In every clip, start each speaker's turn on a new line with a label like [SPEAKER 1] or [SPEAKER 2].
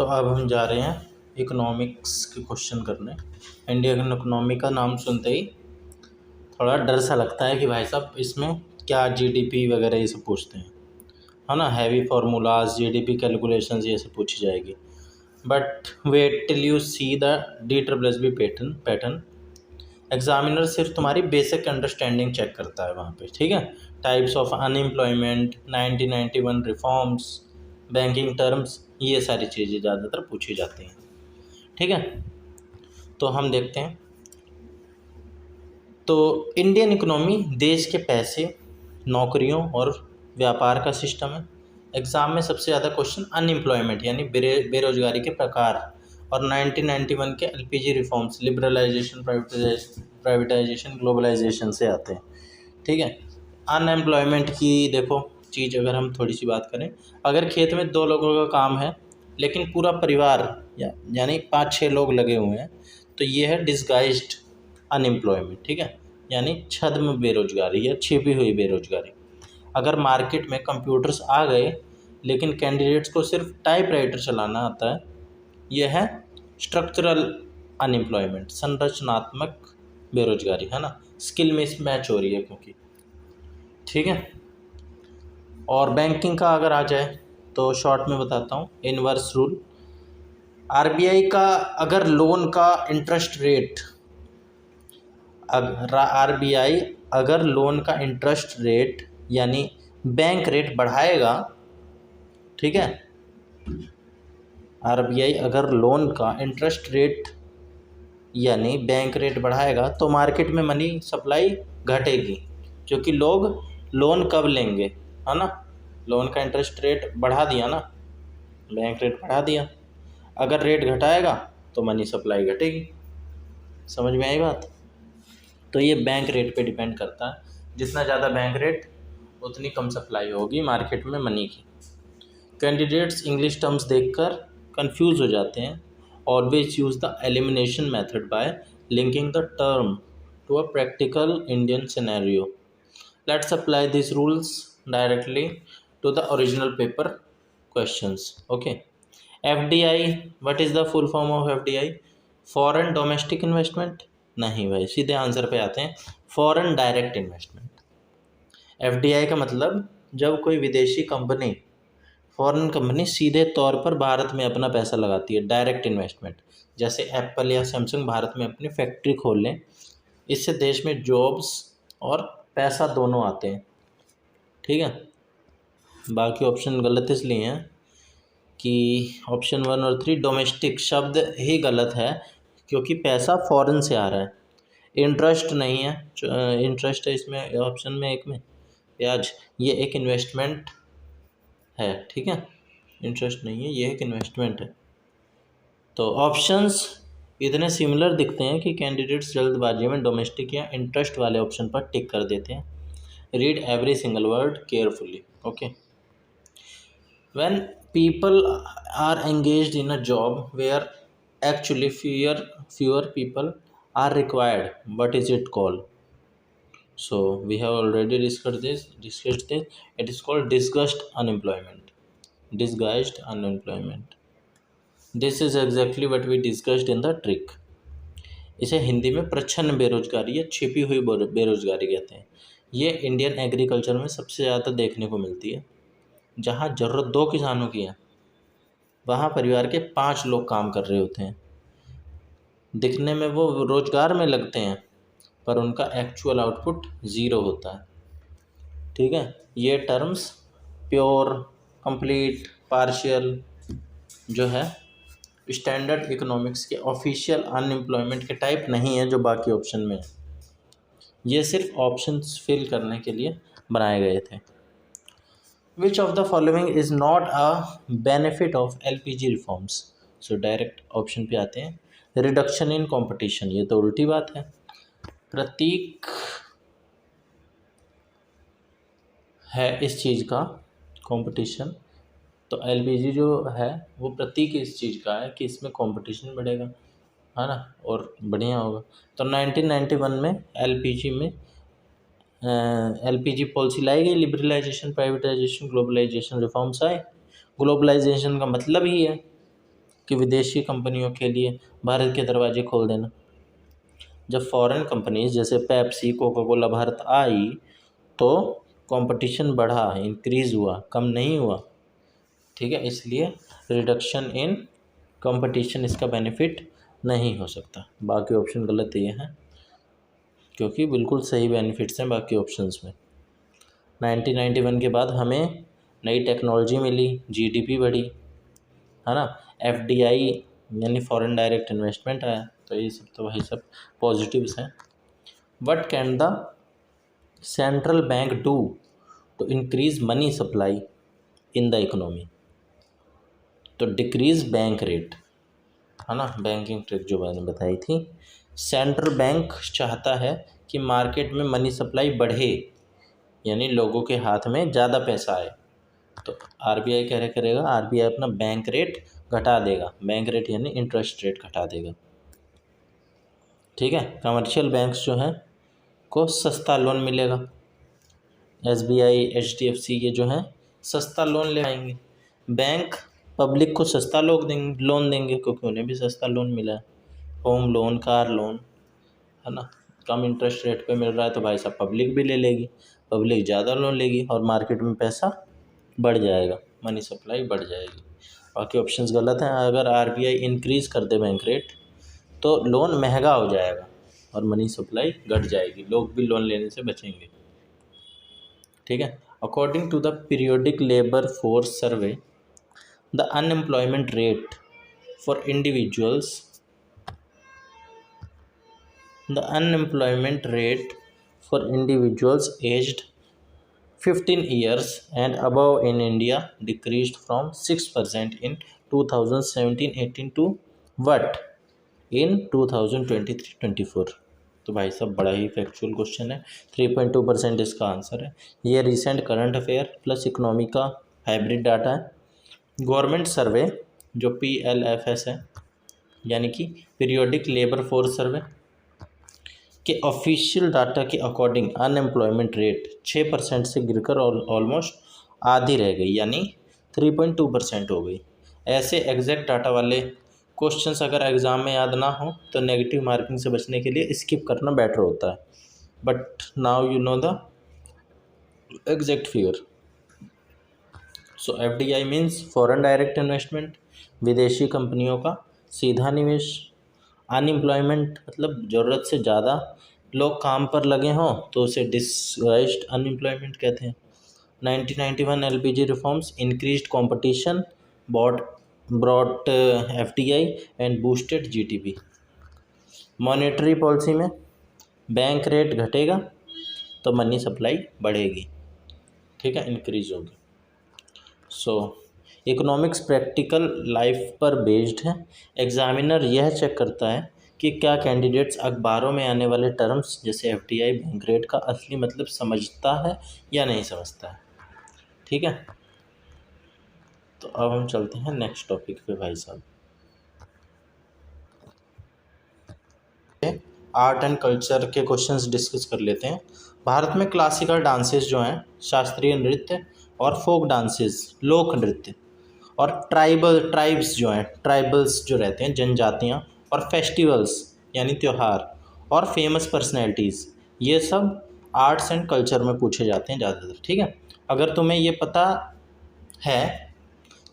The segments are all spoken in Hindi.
[SPEAKER 1] तो अब हम जा रहे हैं इकोनॉमिक्स के क्वेश्चन करने। इंडियन इकोनॉमी का नाम सुनते ही थोड़ा डर सा लगता है कि भाई साहब इसमें क्या जीडीपी वगैरह ये सब पूछते हैं, है ना। हैवी फार्मूलाज, जीडीपी कैलकुलेशंस ये सब पूछी जाएगी। But wait till you see the DSSB pattern. Examiner सिर्फ तुम्हारी बेसिक अंडरस्टैंडिंग चेक करता है वहाँ पे, ठीक है। Types of unemployment, 1991 reforms, banking terms, ये सारी चीज़ें ज़्यादातर पूछी जाती हैं, ठीक है। तो हम देखते हैं। तो इंडियन इकोनॉमी देश के पैसे, नौकरियों और व्यापार का सिस्टम है। एग्ज़ाम में सबसे ज़्यादा क्वेश्चन अनएम्प्लॉयमेंट यानी बेरोजगारी के प्रकार और 1991 के LPG reforms, liberalisation, privatisation, globalisation से आते हैं, ठीक है। अनएम्प्लॉयमेंट की देखो चीज़, अगर हम थोड़ी सी बात करें, अगर खेत में 2 लोगों का काम है लेकिन पूरा परिवार यानी 5-6 लोग लगे हुए हैं, तो ये है डिसगाइज्ड अनएम्प्लॉयमेंट, ठीक है, यानी छद्म बेरोजगारी या छिपी हुई बेरोजगारी। अगर मार्केट में कंप्यूटर्स आ गए लेकिन कैंडिडेट्स को सिर्फ टाइपराइटर चलाना आता है, यह है स्ट्रक्चरल अनएम्प्लॉयमेंट, संरचनात्मक बेरोजगारी, है ना। स्किल मिसमैच हो रही है क्योंकि, ठीक है। और बैंकिंग का अगर आ जाए तो शॉर्ट में बताता हूँ। इनवर्स रूल, RBI का अगर लोन का इंटरेस्ट रेट, RBI अगर लोन का इंटरेस्ट रेट यानी बैंक रेट बढ़ाएगा, ठीक है, RBI अगर लोन का इंटरेस्ट रेट यानी बैंक रेट बढ़ाएगा तो मार्केट में मनी सप्लाई घटेगी, क्योंकि लोग लोन कब लेंगे, है ना। लोन का इंटरेस्ट रेट बढ़ा दिया ना, बैंक रेट बढ़ा दिया, अगर रेट घटाएगा तो मनी सप्लाई घटेगी। समझ में आई बात। तो ये बैंक रेट पे डिपेंड करता है, जितना ज़्यादा बैंक रेट उतनी कम सप्लाई होगी मार्केट में मनी की। कैंडिडेट्स इंग्लिश टर्म्स देखकर कंफ्यूज हो जाते हैं। Always use the elimination method by linking the term to a practical Indian scenario. Let's apply this rules directly to the original paper questions. Okay, FDI, what is the full form of FDI? Foreign domestic investment? नहीं भाई, सीधे आंसर पे आते हैं, फॉरेन डायरेक्ट इन्वेस्टमेंट। FDI का मतलब जब कोई विदेशी कंपनी, फॉरेन कंपनी सीधे तौर पर भारत में अपना पैसा लगाती है, डायरेक्ट इन्वेस्टमेंट। जैसे एप्पल या सैमसंग भारत में अपनी फैक्ट्री खोल लें, इससे देश में जॉब्स और पैसा दोनों आते हैं, ठीक है। बाकी ऑप्शन गलत इसलिए हैं कि ऑप्शन 1 और 3 डोमेस्टिक शब्द ही गलत है, क्योंकि पैसा फॉरेन से आ रहा है, इंटरेस्ट नहीं है। इंटरेस्ट है इसमें ऑप्शन में, एक में ब्याज, ये एक इन्वेस्टमेंट है, ठीक है, इंटरेस्ट नहीं है, ये एक इन्वेस्टमेंट है। तो ऑप्शंस इतने सिमिलर दिखते हैं कि कैंडिडेट्स जल्दबाजी में डोमेस्टिक या इंटरेस्ट वाले ऑप्शन पर टिक कर देते हैं। Read every single word carefully. Okay, when people are engaged in a job where actually fewer people are required, what is it called? So we have already discussed this. It is called disguised unemployment. This is exactly what we discussed in the trick. इसे हिंदी में प्रच्छन्न बेरोजगारी या छिपी हुई बेरोजगारी कहते हैं। ये इंडियन एग्रीकल्चर में सबसे ज़्यादा देखने को मिलती है। जहाँ ज़रूरत 2 किसानों की है, वहाँ परिवार के 5 लोग काम कर रहे होते हैं। दिखने में वो रोजगार में लगते हैं पर उनका एक्चुअल आउटपुट 0 होता है, ठीक है। ये टर्म्स प्योर, कंप्लीट, पार्शियल जो है स्टैंडर्ड इकोनॉमिक्स के ऑफिशियल अनएम्प्लॉयमेंट के टाइप नहीं है जो बाकी ऑप्शन में है। ये सिर्फ ऑप्शंस फिल करने के लिए बनाए गए थे। विच of the following is not a benefit of LPG reforms? So direct option पे आते हैं। रिडक्शन इन कंपटीशन, ये तो उल्टी बात है। प्रतीक है इस चीज़ का कंपटीशन, तो LPG जो है वो प्रतीक इस चीज़ का है कि इसमें कंपटीशन बढ़ेगा, है ना, और बढ़िया होगा। तो 1991 में LPG पॉलिसी लाई गई, लिबरलाइजेशन, प्राइवेटाइजेशन, ग्लोबलाइजेशन रिफॉर्म्स आए। ग्लोबलाइजेशन का मतलब ही है कि विदेशी कंपनियों के लिए भारत के दरवाजे खोल देना। जब फॉरेन कंपनीज जैसे पेप्सी, कोका कोला भारत आई तो कंपटीशन बढ़ा, इंक्रीज़ हुआ, कम नहीं हुआ। ठीक है, इसलिए रिडक्शन इन कंपटीशन इसका बेनिफिट नहीं हो सकता। बाकी ऑप्शन गलत ये हैं, क्योंकि बिल्कुल सही बेनिफिट्स हैं बाकी ऑप्शंस में। 1991 के बाद हमें नई टेक्नोलॉजी मिली, जीडीपी बढ़ी, है ना, एफडीआई यानी फॉरेन डायरेक्ट इन्वेस्टमेंट आया। तो ये सब तो भाई सब पॉजिटिव्स हैं। What can the central bank do to increase money supply in the economy? तो डिक्रीज बैंक रेट, है ना, बैंकिंग ट्रिक जो मैंने बताई थी। सेंट्रल बैंक चाहता है कि मार्केट में मनी सप्लाई बढ़े, यानी लोगों के हाथ में ज़्यादा पैसा आए। तो आरबीआई क्या करेगा? आरबीआई अपना बैंक रेट घटा देगा। बैंक रेट यानी इंटरेस्ट रेट घटा देगा। ठीक है, कमर्शियल बैंक्स जो हैं को सस्ता लोन मिलेगा। एसबीआई, एचडीएफसी ये जो हैं सस्ता लोन ले आएंगे। बैंक पब्लिक को सस्ता लोन देंगे, क्योंकि उन्हें भी सस्ता लोन मिला है। होम लोन, कार लोन, है ना, कम इंटरेस्ट रेट पे मिल रहा है, तो भाई साहब पब्लिक भी ले लेगी, पब्लिक ज़्यादा लोन लेगी और मार्केट में पैसा बढ़ जाएगा, मनी सप्लाई बढ़ जाएगी। बाकी ऑप्शंस गलत हैं। अगर आरबीआई इंक्रीज़ कर दे बैंक रेट तो लोन महंगा हो जाएगा और मनी सप्लाई घट जाएगी, लोग भी लोन लेने से बचेंगे। ठीक है, according to the periodic labour force survey, the unemployment rate for individuals aged 15 years and above in India decreased from 6% in 2017-18 to what in 2023-24? तो भाई साहब बड़ा ही फैक्चुअल क्वेश्चन है। 3.2% इसका आंसर है। ये recent current affair plus economy का हाइब्रिड डाटा है। गवर्नमेंट सर्वे जो PLFS है, यानी कि पीरियोडिक लेबर फोर्स सर्वे के ऑफिशियल डाटा के अकॉर्डिंग अनएम्प्लॉयमेंट रेट 6% से गिरकर ऑलमोस्ट आधी रह गई, यानी 3.2% हो गई। ऐसे एग्जैक्ट डाटा वाले क्वेश्चंस अगर एग्ज़ाम में याद ना हो तो नेगेटिव मार्किंग से बचने के लिए स्किप करना बेटर होता है। But now you know the exact figure. So FDI means foreign direct investment, विदेशी कंपनियों का सीधा निवेश। अनएम्प्लॉयमेंट मतलब ज़रूरत से ज़्यादा लोग काम पर लगे हों तो उसे डिसगाइज्ड अनएम्प्लॉयमेंट कहते हैं। 1991 LPG reforms increased competition, brought FDI and boosted GDP। Monetary policy में बैंक रेट घटेगा तो मनी सप्लाई बढ़ेगी। ठीक है, इंक्रीज होगी। सो इकोनॉमिक्स प्रैक्टिकल लाइफ पर बेस्ड है। एग्जामिनर यह चेक करता है कि क्या कैंडिडेट्स अखबारों में आने वाले टर्म्स जैसे FDI, बैंक रेट का असली मतलब समझता है या नहीं समझता है। ठीक है, तो अब हम चलते हैं नेक्स्ट टॉपिक पे भाई साहब। आर्ट एंड कल्चर के क्वेश्चंस डिस्कस कर लेते हैं। भारत में क्लासिकल डांसेस जो हैं, शास्त्रीय नृत्य और फोक डांसेस, लोक नृत्य, और ट्राइब्स जो हैं, ट्राइबल्स जो रहते हैं, जनजातियाँ, और फेस्टिवल्स यानी त्यौहार, और फेमस पर्सनैलिटीज़, ये सब आर्ट्स एंड कल्चर में पूछे जाते हैं ज़्यादातर। ठीक है, अगर तुम्हें ये पता है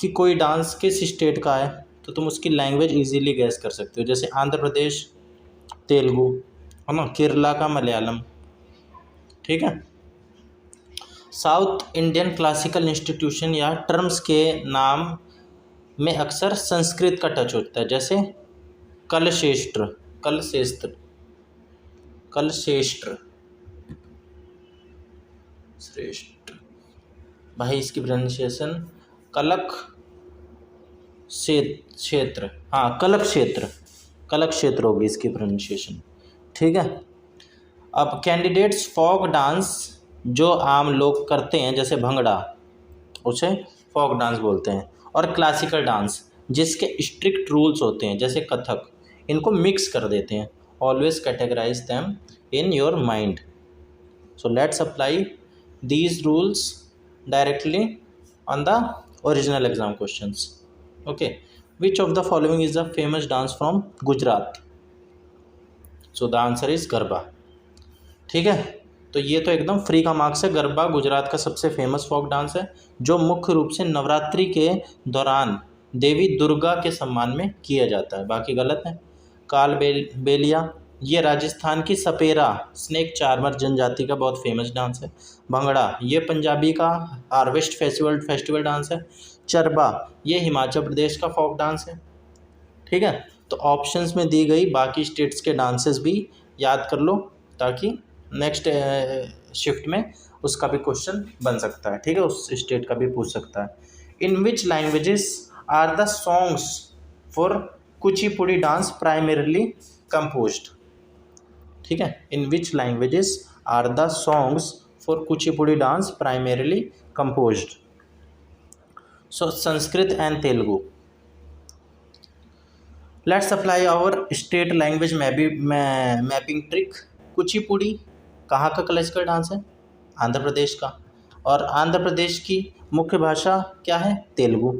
[SPEAKER 1] कि कोई डांस किस स्टेट का है तो तुम उसकी लैंग्वेज इजीली गैस कर सकते हो। जैसे आंध्र प्रदेश तेलुगु, है ना, केरला का मलयालम। ठीक है, साउथ इंडियन क्लासिकल इंस्टीट्यूशन या टर्म्स के नाम में अक्सर संस्कृत का टच होता है, जैसे कलशेष्ट्र श्रेष्ठ, भाई इसकी प्रोनाउंसिएशन कलक क्षेत्र, हाँ कलक क्षेत्र होगी इसकी प्रोनाउंसिएशन। ठीक है, अब कैंडिडेट्स फोक डांस जो आम लोग करते हैं जैसे भंगड़ा, उसे फोक डांस बोलते हैं, और क्लासिकल डांस जिसके स्ट्रिक्ट रूल्स होते हैं जैसे कथक, इनको मिक्स कर देते हैं। Always categorise them in your mind. So let's apply these rules directly on the original exam questions. Okay, which of the following is the famous dance from Gujarat? So the answer is Garba. ठीक है, तो ये तो एकदम फ्री का मार्क्स है। गरबा गुजरात का सबसे फेमस फोक डांस है जो मुख्य रूप से नवरात्रि के दौरान देवी दुर्गा के सम्मान में किया जाता है, बाकी गलत है। बेलिया ये राजस्थान की सपेरा स्नेक चार्मर जनजाति का बहुत फेमस डांस है। भंगड़ा ये पंजाबी का हार्वेस्ट फेस्टिवल डांस है। चरबा ये हिमाचल प्रदेश का फोक डांस है। ठीक है, तो ऑप्शंस में दी गई बाकी स्टेट्स के डांसेस भी याद कर लो ताकि नेक्स्ट शिफ्ट में उसका भी क्वेश्चन बन सकता है। ठीक है, उस स्टेट का भी पूछ सकता है। In which languages are the songs for Kuchipudi dance primarily composed? ठीक है, in which languages are the songs for Kuchipudi dance primarily composed? So Sanskrit and Telugu. Let's apply our state language mapping trick. Kuchipudi कहाँ का क्लासिकल डांस है? आंध्र प्रदेश का। और आंध्र प्रदेश की मुख्य भाषा क्या है? तेलुगु।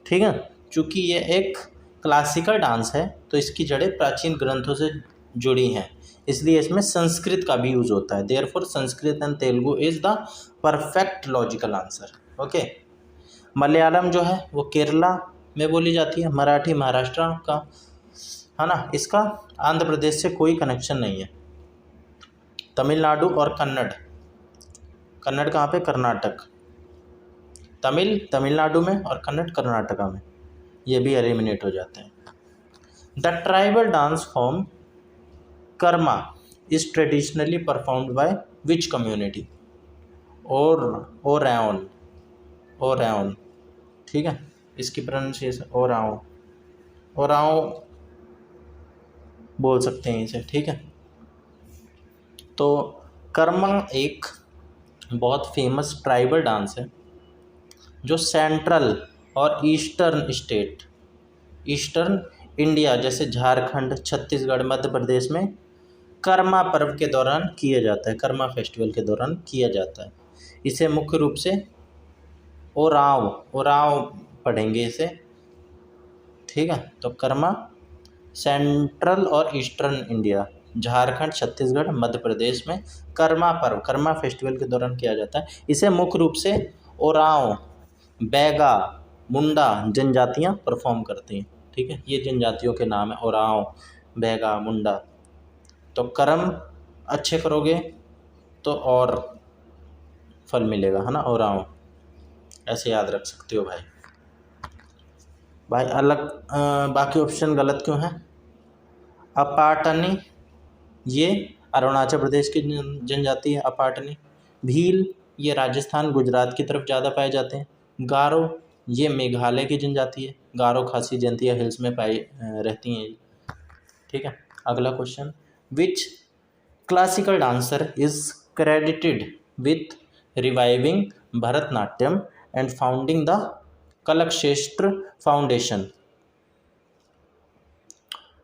[SPEAKER 1] ठीक है, चूँकि ये एक क्लासिकल डांस है तो इसकी जड़ें प्राचीन ग्रंथों से जुड़ी हैं, इसलिए इसमें संस्कृत का भी यूज होता है। Therefore Sanskrit and Telugu is the perfect logical answer. Okay, Malayalam जो है वो केरला में बोली जाती है, मराठी महाराष्ट्र का है ना, इसका आंध्र प्रदेश से कोई कनेक्शन नहीं है। तमिलनाडु और कन्नड़, कन्नड़ कहाँ पे? कर्नाटक। तमिलनाडु में और कन्नड़ कर्नाटका में, ये भी एलिमिनेट हो जाते हैं। The tribal dance form Karma is traditionally performed by which community? Oraon. ठीक है, इसकी प्रोनाउंसिएशन ओराओ बोल सकते हैं इसे। ठीक है, तो कर्मा एक बहुत फेमस ट्राइबल डांस है जो सेंट्रल और ईस्टर्न इंडिया जैसे झारखंड, छत्तीसगढ़, मध्य प्रदेश में कर्मा पर्व के दौरान किया जाता है, कर्मा फेस्टिवल के दौरान किया जाता है। इसे मुख्य रूप से ओराव पढ़ेंगे इसे। ठीक है, तो कर्मा सेंट्रल और ईस्टर्न इंडिया, झारखंड, छत्तीसगढ़, मध्य प्रदेश में कर्मा पर्व, कर्मा फेस्टिवल के दौरान किया जाता है। इसे मुख्य रूप से ओराव, बैगा, मुंडा जनजातियाँ परफॉर्म करती हैं। ठीक है, ये जनजातियों के नाम है, ओराव, बैगा, मुंडा। तो कर्म अच्छे करोगे तो और फल मिलेगा, है ना, ओराव, ऐसे याद रख सकते हो भाई। अलग बाकी ऑप्शन गलत क्यों है? अपाटनी ये अरुणाचल प्रदेश की जनजाति है, अपाटनी। भील ये राजस्थान, गुजरात की तरफ ज़्यादा पाए जाते हैं। गारो ये मेघालय की जनजाति है, गारो खासी जयंतिया हिल्स में पाई रहती हैं। ठीक है, अगला question, which classical dancer is credited with reviving Bharatanatyam and founding the Kalakshetra foundation?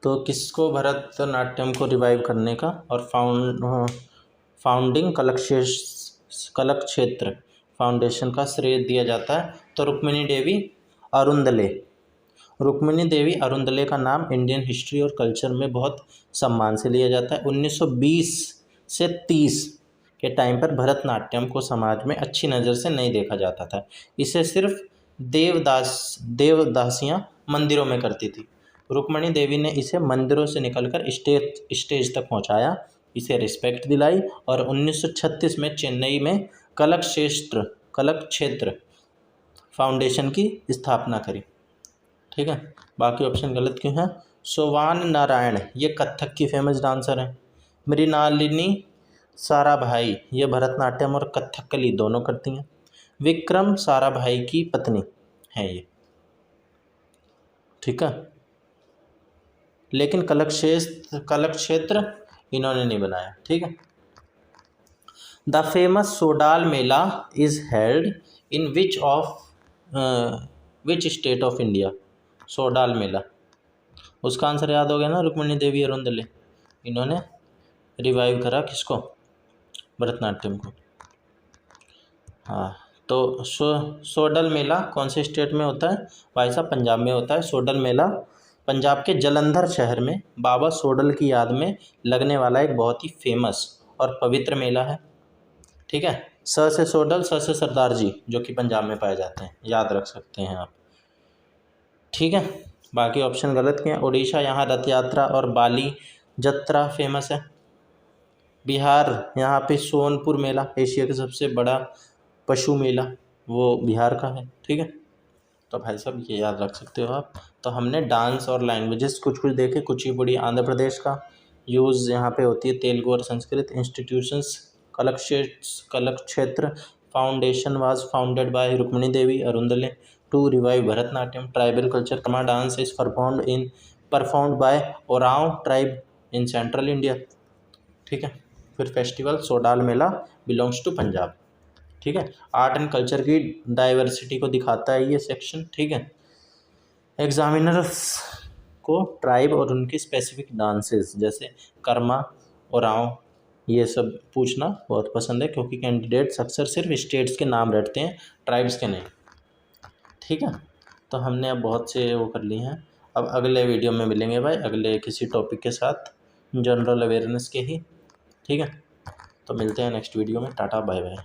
[SPEAKER 1] तो किसको भरतनाट्यम को रिवाइव करने का और फाउंडिंग कलक्षेत्र फाउंडेशन का श्रेय दिया जाता है? तो रुक्मिणी देवी अरुंदले का नाम इंडियन हिस्ट्री और कल्चर में बहुत सम्मान से लिया जाता है। 1920 से 30 के टाइम पर भरतनाट्यम को समाज में अच्छी नज़र से नहीं देखा जाता था। इसे सिर्फ देवदासियाँ मंदिरों में करती थी। रुक्मिणी देवी ने इसे मंदिरों से निकलकर स्टेज तक पहुंचाया, इसे रिस्पेक्ट दिलाई और 1936 में चेन्नई में कलक्षेत्र फाउंडेशन की स्थापना करी। ठीक है, बाकी ऑप्शन गलत क्यों है? सोवान नारायण ये कथक की फेमस डांसर हैं। मृणालिनी साराभाई ये भरतनाट्यम और कथकली दोनों करती हैं। विक्रम साराभाई की पत्नी है ये। ठीक है, लेकिन कलक्षेत्र इन्होंने नहीं बनाया। ठीक है, the famous Sodal Mela is held in which state of India? Sodal Mela, उसका आंसर याद हो गया ना, रुक्मिणी देवी अरुंदले, इन्होंने रिवाइव करा किसको? भरतनाट्यम को। हाँ, तो तो सोडल मेला कौन से स्टेट में होता है भाई साहब? पंजाब में होता है। सोडल मेला पंजाब के जलंधर शहर में बाबा सोडल की याद में लगने वाला एक बहुत ही फेमस और पवित्र मेला है। ठीक है, स से सोडल, स से सरदार जी, जो कि पंजाब में पाए जाते हैं, याद रख सकते हैं आप। ठीक है, बाकी ऑप्शन गलत किए। उड़ीसा, यहाँ रथ यात्रा और बाली जत्रा फेमस है। बिहार, यहाँ पे सोनपुर मेला, एशिया का सबसे बड़ा पशु मेला, वो बिहार का है। ठीक है, तो भाई साहब ये याद रख सकते हो आप। तो हमने डांस और लैंग्वेजेस कुछ कुछ देखे। कुचिपुड़ी आंध्र प्रदेश का, यूज़ यहाँ पे होती है तेलुगु और Sanskrit. Institutions, Kalakshetra foundation was founded by Rukmini Devi Arundale to revive Bharatanatyam. Tribal culture, Karma dance is performed by Oraon tribe in central India. ठीक है, फिर festival Sodal Mela belongs to Punjab. ठीक है, आर्ट एंड कल्चर की डाइवर्सिटी को दिखाता है ये सेक्शन। ठीक है, एग्जामिनर्स को ट्राइब और उनकी स्पेसिफिक डांसेस जैसे कर्मा, ओरांव, ये सब पूछना बहुत पसंद है, क्योंकि कैंडिडेट्स अक्सर सिर्फ स्टेट्स के नाम रटते हैं, ट्राइब्स के नहीं। ठीक है, तो हमने अब बहुत से वो कर लिए हैं। अब अगले वीडियो में मिलेंगे भाई, अगले किसी टॉपिक के साथ, जनरल अवेयरनेस के ही। ठीक है, तो मिलते हैं नेक्स्ट वीडियो में। Tata bye bye.